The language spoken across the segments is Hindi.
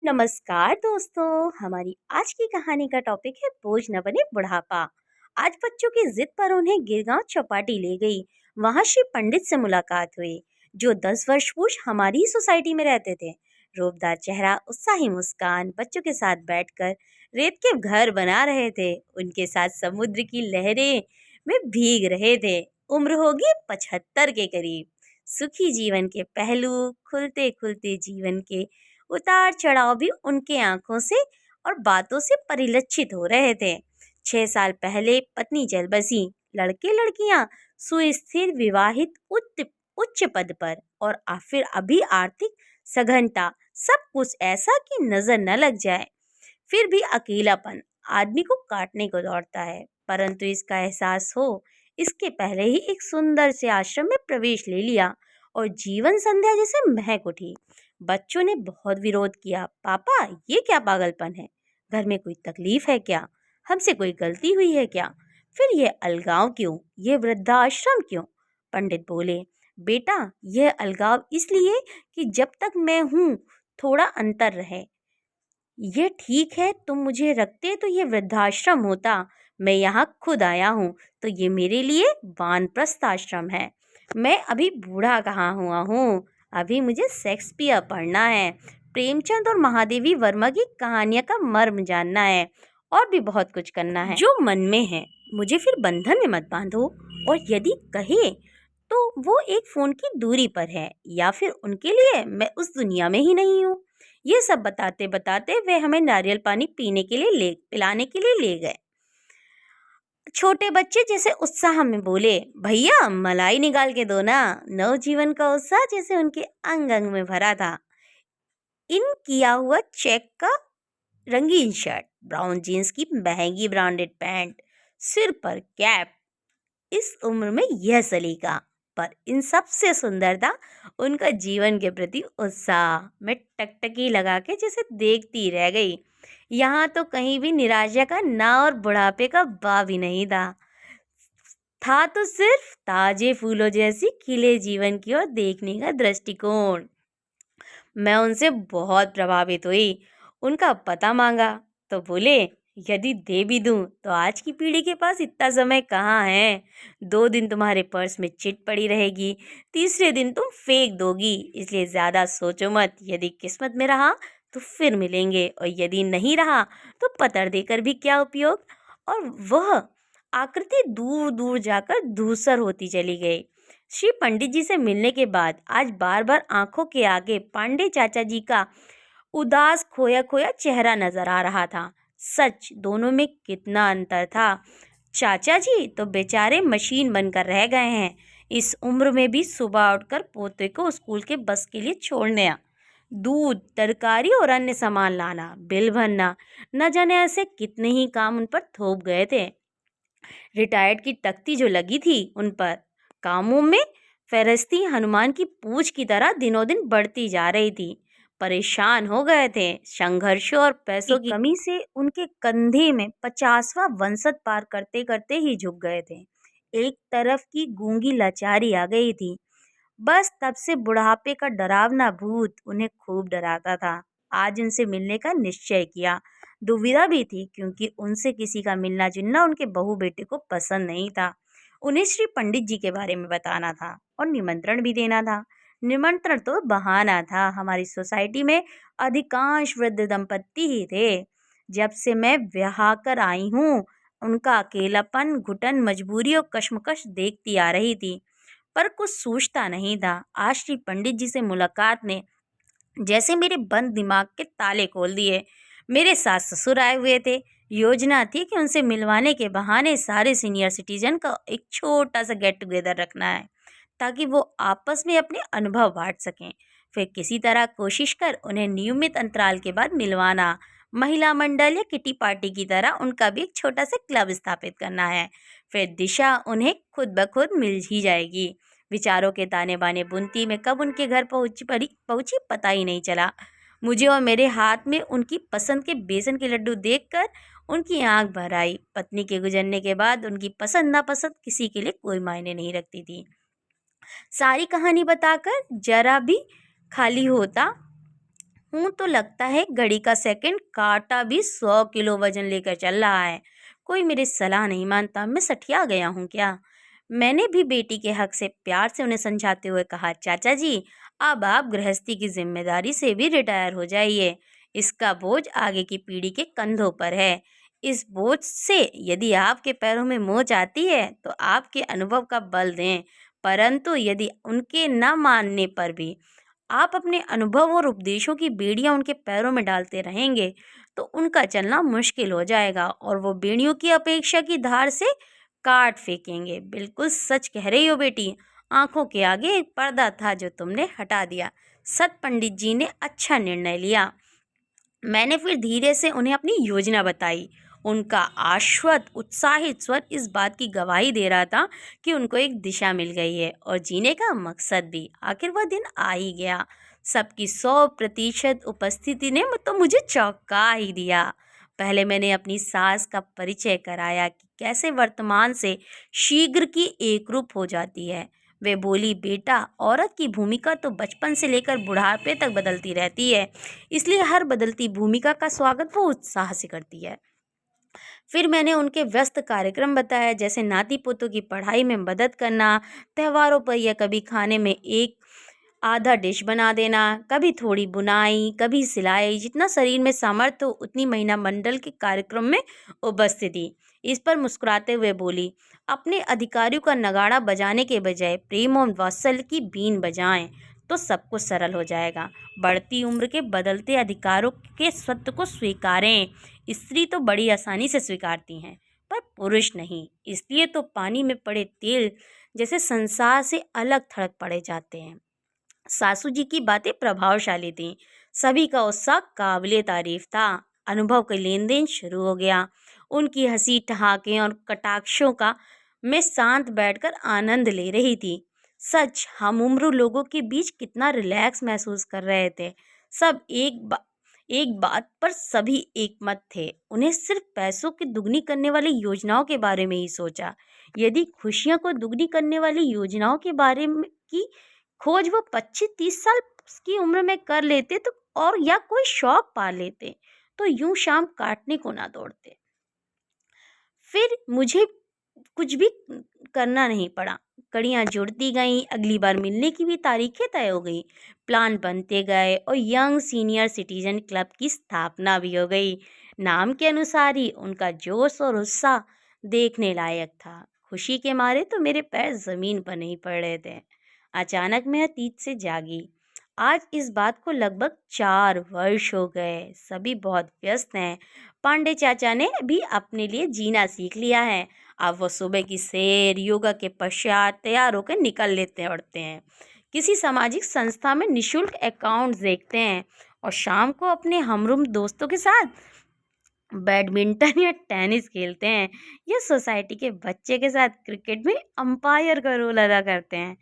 नमस्कार दोस्तों, हमारी आज की कहानी का टॉपिक है बोझ न बने बुढ़ापा। आज बच्चों की जिद पर उन्हें गिरगांव चौपाटी ले गई। वहां श्री पंडित से मुलाकात हुई, जो 10 वर्ष पूर्व हमारी ही सोसाइटी में रहते थे। रूपदार चेहरा, उत्साही मुस्कान, बच्चों के साथ बैठकर रेत के घर बना रहे थे। उनके साथ समुद्र की लहरें में भीग रहे थे। उम्र होगी 75 के करीब। सुखी जीवन के पहलू, खुलते खुलते जीवन के उतार चढ़ाव भी उनके आंखों से और बातों से परिलक्षित हो रहे थे। 6 साल पहले पत्नी चल बसी, लड़के लड़कियां सुस्थिर, विवाहित, उच्च उच्च पद पर, और फिर अभी आर्थिक सघनता। सब कुछ ऐसा कि नजर न लग जाए। फिर भी अकेलापन आदमी को काटने को दौड़ता है। परंतु इसका एहसास हो, इसके पहले ही एक सुंदर से आश्रम में प्रवेश ले लिया और जीवन संध्या जैसे महक उठी। बच्चों ने बहुत विरोध किया। पापा, ये क्या पागलपन है? घर में कोई तकलीफ है क्या? हमसे कोई गलती हुई है क्या? फिर ये अलगाव क्यों? ये वृद्धाश्रम क्यों? पंडित बोले, बेटा, यह अलगाव इसलिए कि जब तक मैं हूँ थोड़ा अंतर रहे। ये ठीक है, तुम मुझे रखते तो ये वृद्धाश्रम होता। मैं यहाँ खुद आया हूँ तो ये मेरे लिए वानप्रस्थ आश्रम है। मैं अभी बूढ़ा कहाँ हुआ हूँ। अभी मुझे शेक्सपियर पढ़ना है, प्रेमचंद और महादेवी वर्मा की कहानियाँ का मर्म जानना है, और भी बहुत कुछ करना है जो मन में है। मुझे फिर बंधन में मत बांधो। और यदि कहे तो वो एक फोन की दूरी पर है, या फिर उनके लिए मैं उस दुनिया में ही नहीं हूँ। ये सब बताते बताते वे हमें नारियल पानी पिलाने के लिए ले गए। छोटे बच्चे जैसे उत्साह में बोले, भैया मलाई निकाल के दो ना। नवजीवन का उत्साह जैसे उनके अंग अंग में भरा था। इन किया हुआ चेक का रंगीन शर्ट, ब्राउन जीन्स की महंगी ब्रांडेड पैंट, सिर पर कैप। इस उम्र में यह सलीका, पर इन सब से सुंदर था उनका जीवन के प्रति उत्साह। मैं टकटकी लगा के जैसे देखती रह गई। यहाँ तो कहीं भी निराशा का ना और बुढ़ापे का बा भी नहीं था तो सिर्फ ताजे फूलों जैसी खिले जीवन की ओर देखने का दृष्टिकोण। मैं उनसे बहुत प्रभावित हुई। उनका पता मांगा तो बोले, यदि दे भी दूं तो आज की पीढ़ी के पास इतना समय कहाँ है। 2 दिन तुम्हारे पर्स में चिट पड़ी रहेगी, तीसरे दिन तुम फेंक दोगी। इसलिए ज्यादा सोचो मत। यदि किस्मत में रहा तो फिर मिलेंगे, और यदि नहीं रहा तो पत्थर देकर भी क्या उपयोग। और वह आकृति दूर दूर जाकर धूसर होती चली गई। श्री पंडित जी से मिलने के बाद आज बार बार आंखों के आगे पांडे चाचा जी का उदास खोया खोया चेहरा नजर आ रहा था। सच, दोनों में कितना अंतर था। चाचा जी तो बेचारे मशीन बनकर रह गए हैं। इस उम्र में भी सुबह उठकर पोते को स्कूल के बस के लिए छोड़ने, दूध, तरकारी और अन्य सामान लाना, बिल भरना, न जाने ऐसे कितने ही काम उन पर थोप गए थे। रिटायर्ड की तख्ती जो लगी थी उन पर, कामों में फेरस्ती हनुमान की पूंछ की तरह दिनों दिन बढ़ती जा रही थी। परेशान हो गए थे। संघर्षों और पैसों की कमी से उनके कंधे में 50वां वंशत पार करते करते ही झुक गए थे। एक तरफ की गूंगी लाचारी आ गई थी। बस तब से बुढ़ापे का डरावना भूत उन्हें खूब डराता था। आज उनसे मिलने का निश्चय किया। दुविधा भी थी, क्योंकि उनसे किसी का मिलना जुलना उनके बहू बेटे को पसंद नहीं था। उन्हें श्री पंडित जी के बारे में बताना था और निमंत्रण भी देना था। निमंत्रण तो बहाना था। हमारी सोसाइटी में अधिकांश वृद्ध दंपत्ति ही थे। जब से मैं ब्याह कर आई हूँ, उनका अकेलापन, घुटन, मजबूरी और कश्मकश देखती आ रही थी, पर कुछ सूझता नहीं था। आज श्री पंडित जी से मुलाकात ने जैसे मेरे बंद दिमाग के ताले खोल दिए। मेरे सास ससुर आए हुए थे। योजना थी कि उनसे मिलवाने के बहाने सारे सीनियर सिटीजन का एक छोटा सा गेट टुगेदर रखना है, ताकि वो आपस में अपने अनुभव बांट सकें। फिर किसी तरह कोशिश कर उन्हें नियमित अंतराल के बाद मिलवाना। महिला मंडल या किटी पार्टी की तरह उनका भी एक छोटा सा क्लब स्थापित करना है। फिर दिशा उन्हें खुद ब खुद मिल ही जाएगी। विचारों के ताने बाने बुनती में कब उनके घर पहुंची पता ही नहीं चला। मुझे और मेरे हाथ में उनकी पसंद के बेसन के लड्डू देखकर उनकी आंख भर आई। पत्नी के गुजरने के बाद उनकी पसंद नापसंद किसी के लिए कोई मायने नहीं रखती थी। सारी कहानी बताकर जरा भी खाली होता हूँ तो लगता है घड़ी का सेकंड काटा भी 100 किलो वजन लेकर चल रहा है। कोई मेरी सलाह नहीं मानता, मैं सठिया गया हूँ क्या? मैंने भी बेटी के हक से प्यार से उन्हें समझाते हुए कहा, चाचा जी, अब आप गृहस्थी की जिम्मेदारी से भी रिटायर हो जाइए। इसका बोझ आगे की पीढ़ी के कंधों पर है। इस बोझ से यदि आपके पैरों में मोच आती है तो आपके अनुभव का बल दें, परंतु यदि उनके न मानने पर भी आप अपने अनुभव और उपदेशों की बेड़ियां उनके पैरों में डालते रहेंगे तो उनका चलना मुश्किल हो जाएगा और वो बेड़ियों की अपेक्षा की धार से काट फेंकेंगे। बिल्कुल सच कह रही हो बेटी, आंखों के आगे एक पर्दा था जो तुमने हटा दिया। सत पंडित जी ने अच्छा निर्णय लिया। मैंने फिर धीरे से उन्हें अपनी योजना बताई। उनका आश्वस्त उत्साहित स्वर इस बात की गवाही दे रहा था कि उनको एक दिशा मिल गई है और जीने का मकसद भी। आखिर वह दिन आ ही गया। सबकी 100% उपस्थिति ने तो मुझे चौंका ही दिया। पहले मैंने अपनी सास का परिचय कराया कि कैसे वर्तमान से शीघ्र की एकरूप हो जाती है। वे बोली, बेटा, औरत की भूमिका तो बचपन से लेकर बुढ़ापे तक बदलती रहती है, इसलिए हर बदलती भूमिका का स्वागत वो उत्साह से करती है। फिर मैंने उनके व्यस्त कार्यक्रम बताया, जैसे नाती पोतों की पढ़ाई में मदद करना, त्योहारों पर या कभी खाने में एक आधा डिश बना देना, कभी थोड़ी बुनाई, कभी सिलाई, जितना शरीर में सामर्थ्य हो उतनी महिला मंडल के कार्यक्रम में उपस्थिति। इस पर मुस्कुराते हुए बोली, अपने अधिकारियों का नगाड़ा बजाने के बजाय प्रेम और वात्सल्य की बीन बजाएं तो सब कुछ सरल हो जाएगा। बढ़ती उम्र के बदलते अधिकारों के सत्य को स्वीकारें। स्त्री तो बड़ी आसानी से स्वीकारती हैं, पर पुरुष नहीं। इसलिए तो पानी में पड़े तेल जैसे संसार से अलग थलग पड़े जाते हैं। सासू जी की बातें प्रभावशाली थीं। सभी का उत्साह काबिले तारीफ था। अनुभव का लेन देन शुरू हो गया। उनकी हंसी ठहाके और कटाक्षों का मैं शांत बैठकर आनंद ले रही थी। सच, हम उम्र लोगों के बीच कितना रिलैक्स महसूस कर रहे थे। सब एक बात पर सभी एक मत थे। उन्हें सिर्फ पैसों की दुगनी करने वाली योजनाओं के बारे में ही सोचा। यदि खुशियों को दुगनी करने वाली योजनाओं के बारे में की खोज वो 25-30 साल की उम्र में कर लेते तो, और या कोई शौक पा लेते, तो यूं शाम काटने को ना दौड़ते। फिर मुझे कुछ भी करना नहीं पड़ा। कड़ियाँ जुड़ती गईं, अगली बार मिलने की भी तारीखें तय हो गई, प्लान बनते गए और यंग सीनियर सिटीजन क्लब की स्थापना भी हो गई। नाम के अनुसार ही उनका जोश और उत्साह देखने लायक था। खुशी के मारे तो मेरे पैर जमीन पर नहीं पड़ रहे थे। अचानक मैं अतीत से जागी। आज इस बात को लगभग 4 वर्ष हो गए। सभी बहुत व्यस्त हैं। पांडे चाचा ने भी अपने लिए जीना सीख लिया है। अब वो सुबह की सैर, योगा के पश्चात तैयार होकर निकल लेते उड़ते हैं। किसी सामाजिक संस्था में निशुल्क अकाउंट देखते हैं और शाम को अपने हमरुम दोस्तों के साथ बैडमिंटन या टेनिस खेलते हैं या सोसाइटी के बच्चे के साथ क्रिकेट में अंपायर का रोल अदा करते हैं।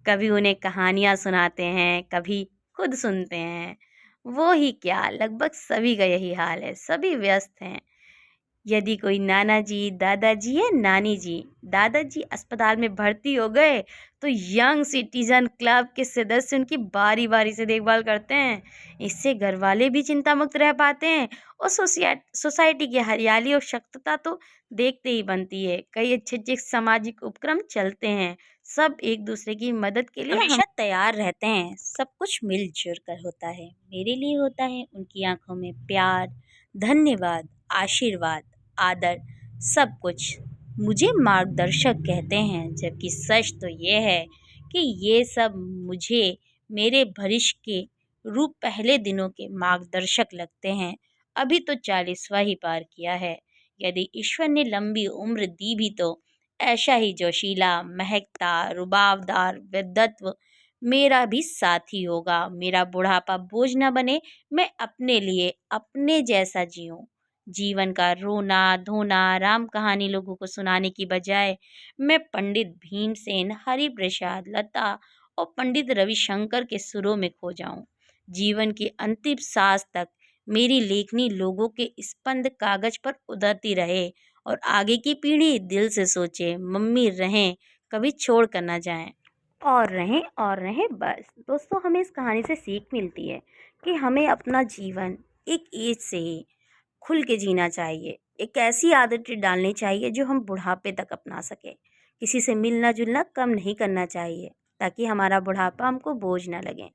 कभी उन्हें कहानियाँ सुनाते हैं, कभी खुद सुनते हैं। वो ही क्या, लगभग सभी का यही हाल है। सभी व्यस्त हैं। यदि कोई नाना जी, दादाजी या नानी जी, दादाजी अस्पताल में भर्ती हो गए तो यंग सिटीजन क्लब के सदस्य उनकी बारी बारी से देखभाल करते हैं। इससे घर वाले भी चिंता मुक्त रह पाते हैं और सोसाइटी की हरियाली और स्वच्छता तो देखते ही बनती है। कई अच्छे अच्छे सामाजिक उपक्रम चलते हैं। सब एक दूसरे की मदद के लिए हमेशा तैयार रहते हैं। सब कुछ मिलजुल कर होता है। मेरे लिए होता है उनकी आंखों में प्यार, धन्यवाद, आशीर्वाद, आदर, सब कुछ। मुझे मार्गदर्शक कहते हैं, जबकि सच तो ये है कि ये सब मुझे मेरे भविष्य के रूप पहले दिनों के मार्गदर्शक लगते हैं। अभी तो 40वां ही पार किया है। यदि ईश्वर ने लंबी उम्र दी भी तो ऐसा ही जोशीला, महकता, रुबाबदार व्यक्तित्व मेरा भी साथी होगा। मेरा बुढ़ापा बोझ न बने, मैं अपने लिए अपने जैसा जीऊँ। जीवन का रोना धोना राम कहानी लोगों को सुनाने की बजाय मैं पंडित भीमसेन, हरिप्रसाद, लता और पंडित रविशंकर के सुरों में खो जाऊं। जीवन की अंतिम सांस तक मेरी लेखनी लोगों के स्पंद कागज पर उतरती रहे और आगे की पीढ़ी दिल से सोचे, मम्मी रहें, कभी छोड़ कर ना जाएं। और रहें बस। दोस्तों, हमें इस कहानी से सीख मिलती है कि हमें अपना जीवन एक एज से ही खुल के जीना चाहिए। एक ऐसी आदतें डालनी चाहिए जो हम बुढ़ापे तक अपना सकें। किसी से मिलना-जुलना कम नहीं करना चाहिए ताकि हमारा बुढ़ापा हमको बोझ ना लगे।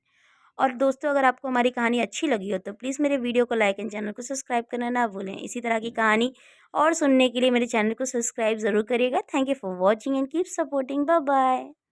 और दोस्तों, अगर आपको हमारी कहानी अच्छी लगी हो तो प्लीज़ मेरे वीडियो को लाइक एंड चैनल को सब्सक्राइब करना ना भूलें। इसी तरह की कहानी और सुनने के लिए मेरे चैनल को सब्सक्राइब ज़रूर करिएगा। Thank you for watching and keep supporting. Bye bye.